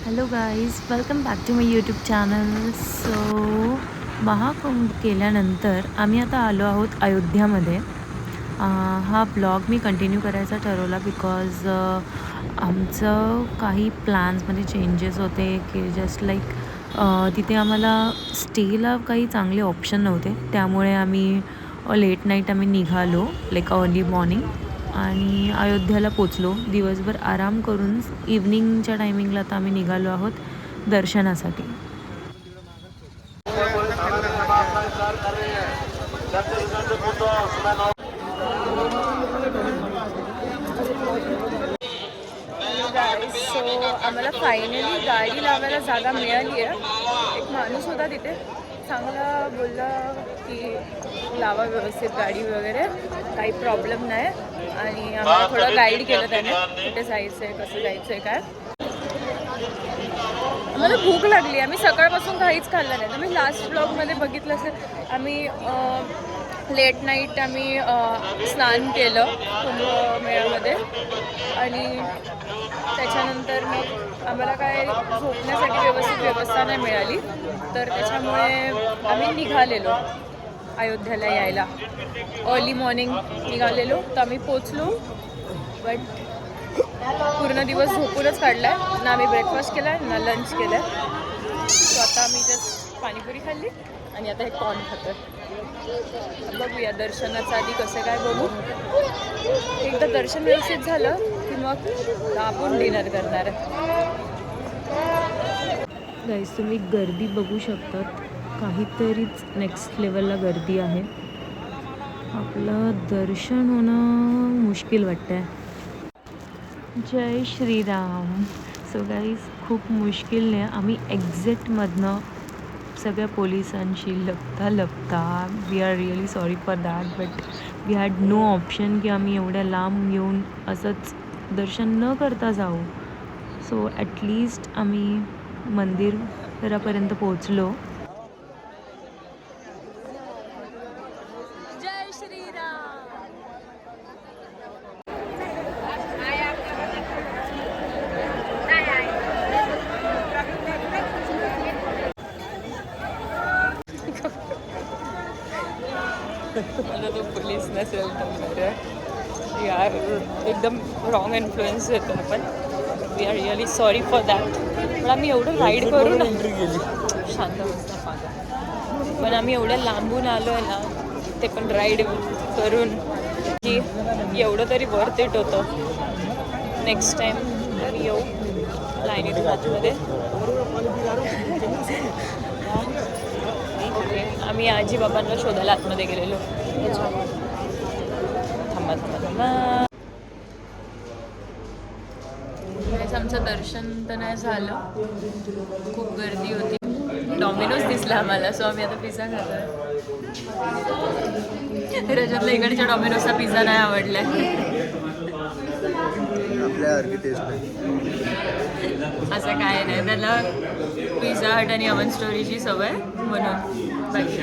Hello guys, welcome back to my YouTube channel. So Mahakumbh केल्यानंतर आम्ही आता आलो आहोत अयोध्यामध्ये. हा ब्लॉग मी कंटिन्यू करायचा ठरवला बिकॉज आमचं काही प्लॅन्समध्ये चेंजेस होते की जस्ट लाईक तिथे आम्हाला स्टेला काही चांगले ऑप्शन नव्हते. त्यामुळे आम्ही लेट नाईट आम्ही निघालो लाईक अर्ली मॉर्निंग आणि अयोध्याला पोचलो. दिवसभर आराम करून इव्हनिंगच्या टायमिंगला आता आम्ही निघालो आहोत दर्शनासाठी. सो आम्हाला फायनली गाडी लावायला जागा मिळाली आहे. एक माणूस होता तिथे, चांगला बोलला की लावा व्यवस्थित गाडी वगैरे, काही प्रॉब्लेम नाही. आणि आम्हाला थोडं गाईड केलं त्याने, कुठे जायचं आहे, कसं जायचं आहे काय. आम्हाला भूक लागली, आम्ही सकाळपासून काहीच खाल्लं नाही. तुम्ही लास्ट ब्लॉगमध्ये बघितलं असेल, आम्ही लेट नाईट आम्ही स्नान केलं कुंभमेळ्यामध्ये आणि त्याच्यानंतर मग आम्हाला काय झोपण्यासाठी व्यवस्थित व्यवस्था नाही मिळाली. तर त्याच्यामुळे आम्ही निघालेलो अयोध्याला यायला. अर्ली मॉर्निंग निघालेलो तर आम्ही पोचलो, बट पूर्ण दिवस झोपूनच काढला आहे. ना आम्ही ब्रेकफास्ट केला आहे ना लंच केलं आहे. सो आता आम्ही जस्ट पाणीपुरी खाल्ली आणि आता हे कॉर्न खातो आहे. बघूया दर्शनाचा आधी कसं काय बघू. एकदा दर्शन व्यवस्थित झालं की मग आपण डिनर करणार आहे. गाईस, तुम्ही गर्दी बघू शकतात, काहीतरीच नेक्स्ट लेवलला गर्दी आहे. आपलं दर्शन होणं मुश्किल वाटतं आहे. जय श्रीराम. सो गाईज, खूप मुश्किलने आम्ही एक्झिटमधनं सगळ्या पोलिसांशी लपता we are really sorry for that, but we had no option की आम्ही एवढ्या लांब येऊन असंच दर्शन न करता जाऊ. सो ॲटलिस्ट आम्ही मंदिरापर्यंत पोचलो. जय श्रीराम. मला तो पोलीस नसेल तर यार एकदम रॉंग इन्फ्लुएन्स येतो आपण. We are really sorry for that. पण आम्ही एवढं राईड करून शांत बसता पाहतो, पण आम्ही एवढ्या लांबून आलो आहे ना, ते पण राईड करून, की एवढं तरी वर्थ इट होतं. नेक्स्ट टाईम तर येऊ लाईनीतून आतमध्ये. ओके, आम्ही आजी बाबांना शोधायला आतमध्ये गेलेलो. थांबा थांबा थांबा. आमचं दर्शन तर नाही झालं, खूप गर्दी होती. डॉमिनोज दिसला आम्हाला, सो आम्ही आता पिझ्झा खातोय. रजतला इकडच्या डॉमिनोजचा पिझ्झा नाही आवडलाय. असं काय नाही, त्याला पिझ्झा हट आणि अवन स्टोरीची सवय म्हणून. बाकी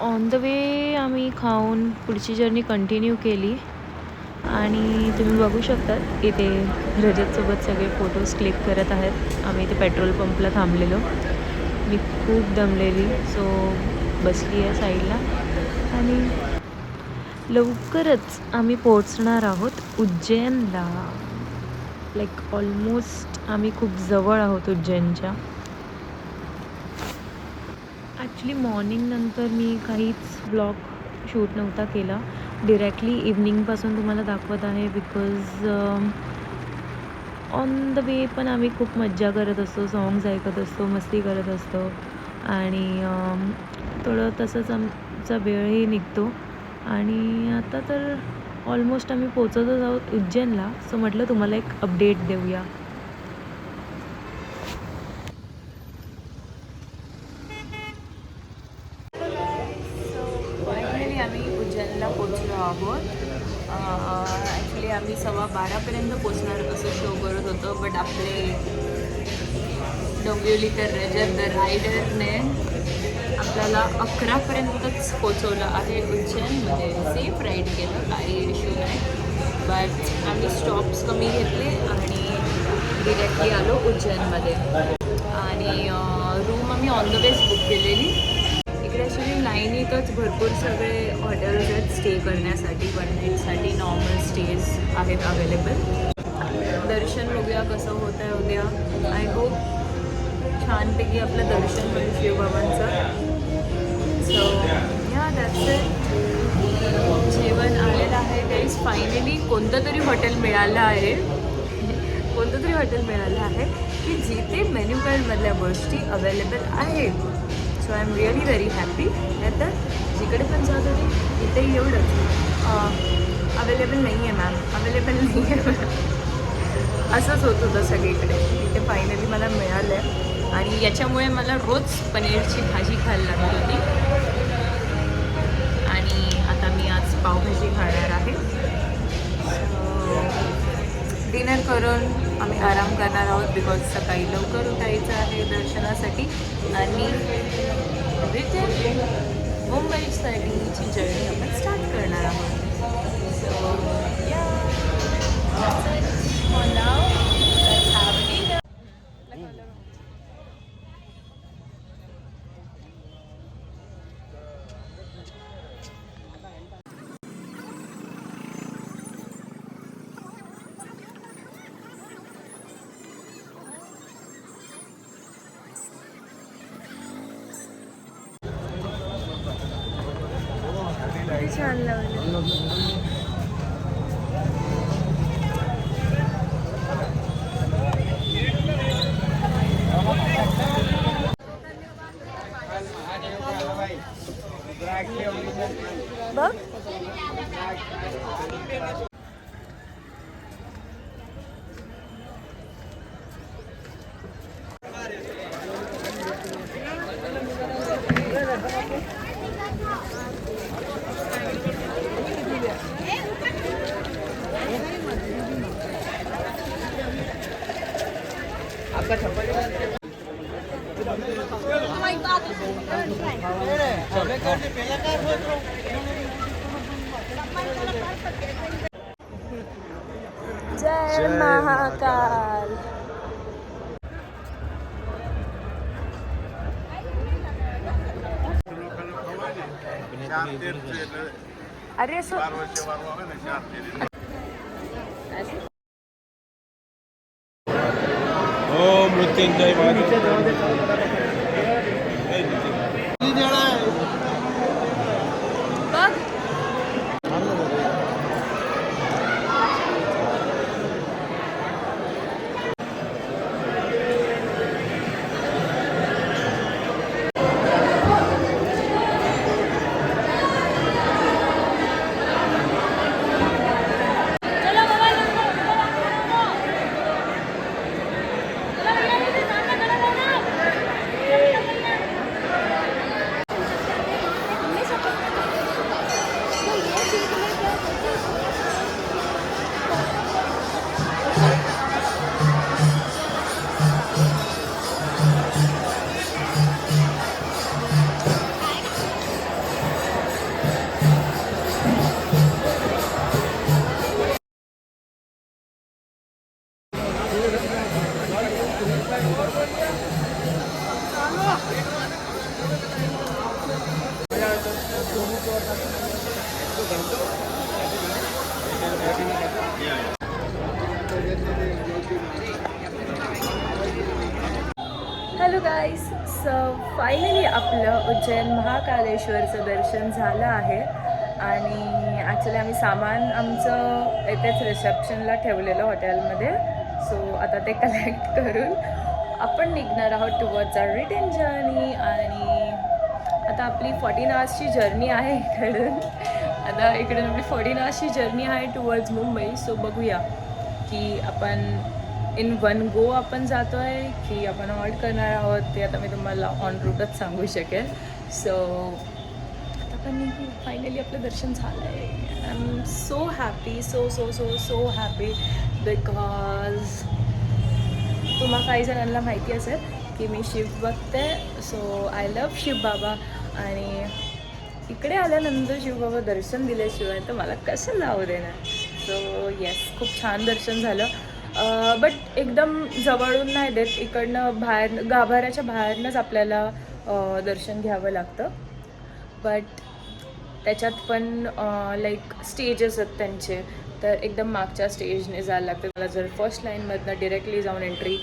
ऑन द वे आम्ही खाऊन पुढची जर्नी कंटिन्यू केली. आणि तुम्ही बघू शकता इथे रजतसोबत सगळे फोटोज क्लिक करत आहेत. आम्ही इथे पेट्रोल पंपला थांबलेलो. मी खूप दमलेली, सो बसली आहे साईडला. आणि लवकरच आम्ही पोहोचणार आहोत उज्जैनला. लाईक ऑलमोस्ट आम्ही खूप जवळ आहोत उज्जैनच्या. ॲक्च्युली मॉर्निंगनंतर मी काहीच ब्लॉग शूट नव्हता केला. डिरेक्टली इव्हनिंगपासून तुम्हाला दाखवत आहे बिकॉज ऑन द वे पण आम्ही खूप मज्जा करत असतो, सॉंग्स ऐकत असतो, मस्ती करत असतो आणि थोडं तसंच आमचा वेळही निघतो. आणि आता तर ऑलमोस्ट आम्ही पोचतच आहोत उज्जैनला. सो म्हटलं तुम्हाला एक अपडेट देऊया. फायनली आम्ही उज्जैनला पोचलो आहोत. ॲक्च्युली आम्ही 12:15पर्यंत पोचणार असं शो करत होतो, बट आपले डोंबिवलीकर रजत द रायडरने आपल्याला 11पर्यंतच पोचवलं आहे उज्जैनमध्ये. सेफ राईड केलं, काही इश्यू नाही. बट आम्ही स्टॉप्स कमी घेतले आणि डिरेक्टली आलो उज्जैनमध्ये. आणि रूम आम्ही ऑन द वेज बुक केलेली. इकडे ॲक्च्युली लाईनीतच भरपूर सगळे हॉटेल्स आहेत स्टे करण्यासाठी. 1 नाईटसाठी नॉर्मल स्टेज आहेत अवेलेबल. दर्शन बघूया कसं होतं आहे उद्या. आय होप छानपैकी आपलं दर्शन होईल शिवबाबांचं. सो या दॅट्स इट. जेवण आलेलं आहे गाईज. फायनली कोणतं तरी हॉटेल मिळालं आहे, की जिथे मेन्यू कार्डमधल्या गोष्टी अवेलेबल आहेत. So I am really very happy. नाहीतर जिकडे पण जात होते तिथे एवढंच अवेलेबल नाही आहे मॅम, अवेलेबल नाही आहे मॅम, असंच होत होतं सगळीकडे. तिथे फायनली मला मिळालं आहे आणि याच्यामुळे मला रोज पनीरची भाजी खायला लागली होती. आणि आता मी आज पावभाजी खाणार आहे. डिनर करून आम्ही आराम करणार आहोत बिकॉज सकाळी लवकर उठायचं आहे दर्शनासाठी आणि रिटर्न मुंबईसाठीची जर्नी आपण स्टार्ट करणार आहोत. सो छान लावलं. बघ जय महाकाल. अरे असं मृत्युंजय हॅलो गाईस. सो फायनली आपलं उज्जैन महाकालेश्वरचं दर्शन झालं आहे आणि ॲक्च्युली आम्ही सामान आमचं इथेच रिसेप्शनला ठेवलेलं हॉटेलमध्ये. सो आता ते कलेक्ट करून आपण निघणार आहोत टुवर्ड्स आवर रिटर्न जर्नी. आणि आता आपली 14 आवर्सची जर्नी आहे इकडून. आता इकडून आपली 14 आवर्सची जर्नी आहे टुवर्ड्स मुंबई. सो बघूया की आपण इन वन गो आपण जातो आहे की आपण हॉल्ट करणार आहोत. ते आता मी तुम्हाला ऑन रूटच सांगू शकेल. सो आता पण फायनली आपलं दर्शन झालं आहे. I am so happy, so so so so happy because तुम्हा काही जणांना माहिती असेल की मी शिव बघते. सो आय लव्ह शिवबाबा आणि इकडे आल्यानंतर शिवबाबा दर्शन दिल्याशिवाय तर मला कसं नाव देणार. सो येस, खूप छान दर्शन झालं. बट एकदम जवळून नाही देत, इकडनं बाहेर गाभाऱ्याच्या बाहेरनंच आपल्याला दर्शन घ्यावं लागतं. बट त्याच्यात पण लाईक स्टेजेस आहेत त्यांचे, तर एकदम मागच्या स्टेजने जायला लागतं. मला जर फर्स्ट लाईनमधनं डिरेक्टली जाऊन एंट्री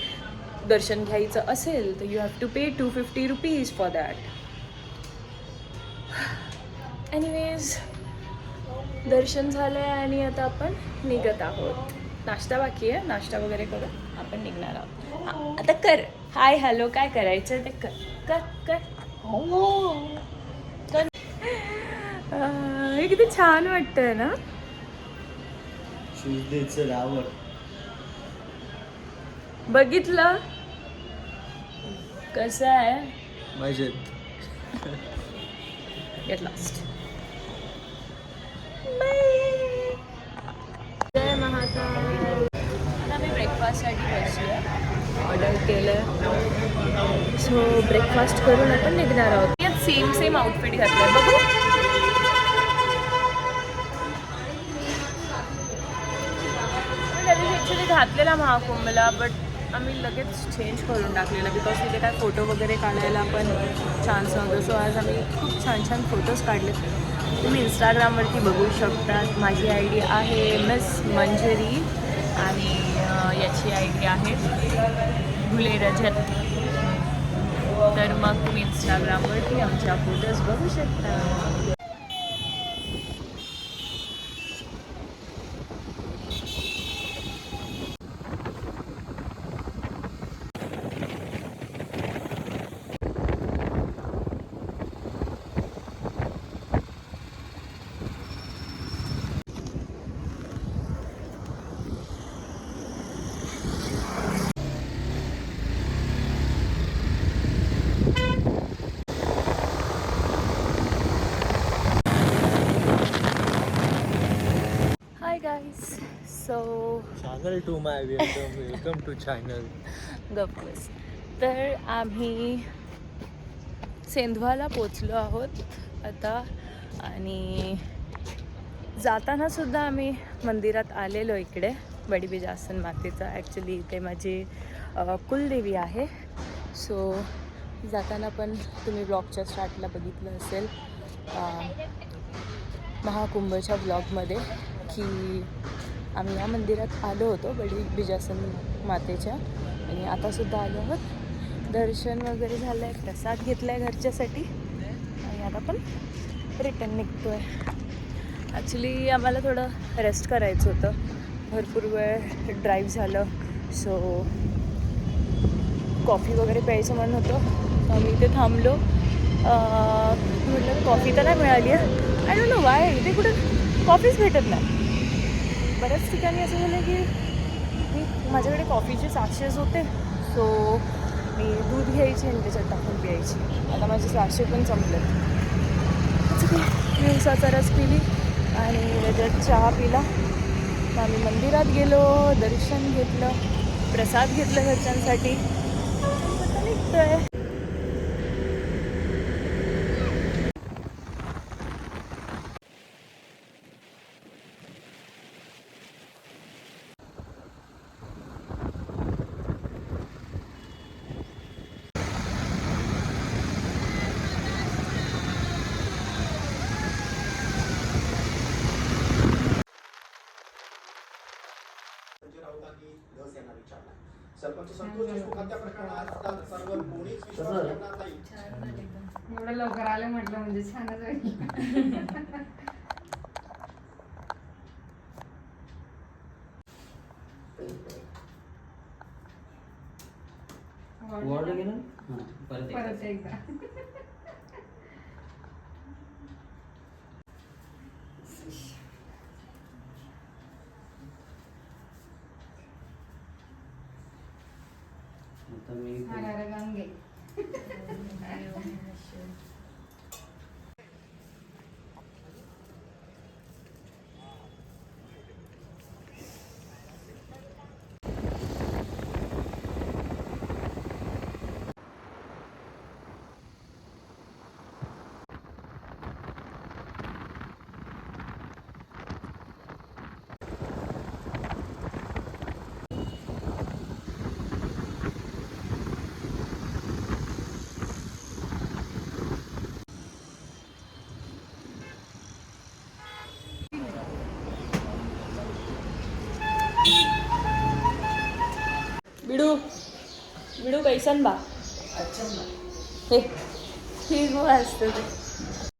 दर्शन घ्यायचं असेल तर you have to pay 250 rupees for that. Anyways दर्शन झालं आहे आणि आता आपण निघत आहोत. नाश्ता बाकी आहे, नाश्ता वगैरे करून आपण निघणार आहोत. हां, आता कर हाय हॅलो काय करायचं ते कर कर कर. हो कर. हे किती छान वाटतंय ना. ट्यूजडेचं रावण बघितलं कसं आहे. मजेत. Get lost. जय महाकाल. आता मी ब्रेकफास्टसाठी बसली आहे, ऑर्डर केलं. सो ब्रेकफास्ट करून आपण निघणार आहोत. यात सेम आउटफिट घातलं आहे. बघू मी त्या दिवशी ॲक्च्युली घातलेला महाकुंभला, बट आम्ही लगेच चेंज करून टाकलेलं बिकॉज तिथे काय फोटो वगैरे काढायला पण चान्स नव्हतं. सो आज आम्ही खूप छान छान फोटोज काढले. तुम्ही इंस्टाग्रामवरती बघू शकतात. माझी आय डी आहे मिस मंजरी आणि याची आय डी आहे घुले रजत. तर मग तुम्ही इंस्टाग्रामवरती आमच्या फोटोज बघू शकता. Hi guys. So channel to my welcome to channel. Gappas. तर आम्ही सेंधवाला पोचलो आहोत आता आणि जाताना सुद्धा आम्ही मंदिरात आलेलो इकडे बडी बिजासन मातेचा. ॲक्च्युली इथे माझी कुलदेवी आहे. सो जाताना पण तुम्ही ब्लॉगच्या स्टार्टला बघितलं असेल महाकुंभच्या ब्लॉगमध्ये की आम्ही या मंदिरात आलो होतो बडी बिजासन मातेच्या आणि आतासुद्धा आलो आहोत. दर्शन वगैरे झालं आहे, प्रसाद घेतला आहे घरच्यासाठी आणि आता पण रिटर्न निघतो आहे. ॲक्च्युली आम्हाला थोडं रेस्ट करायचं होतं, भरपूर वेळ ड्राईव्ह झालं. सो कॉफी वगैरे प्यायचं म्हणून होतं तर आम्ही इथे थांबलो. म्हटलं कॉफी तर नाही मिळाली आहे. आय डोंट नो वाय इथे कुठं कॉफीच भेटत नाही. बऱ्याच ठिकाणी असं झालं की माझ्याकडे कॉफीचे सॅशेस होते. सो मी दूध घ्यायची आणि त्याच्यात टाकून प्यायची. आता माझे सॅशे पण संपलेत. दिवसाचा रस पिली आणि त्याच्यात चहा पिला. तर आम्ही मंदिरात गेलो, दर्शन घेतलं, प्रसाद घेतलं घरच्यांसाठी. निघतोय. एवढं लवकर आलं म्हटलं म्हणजे छानच होईल. परत एकदा हर हर गंगे. बिडू बिडू कैसन बा हे ठीक असतं ते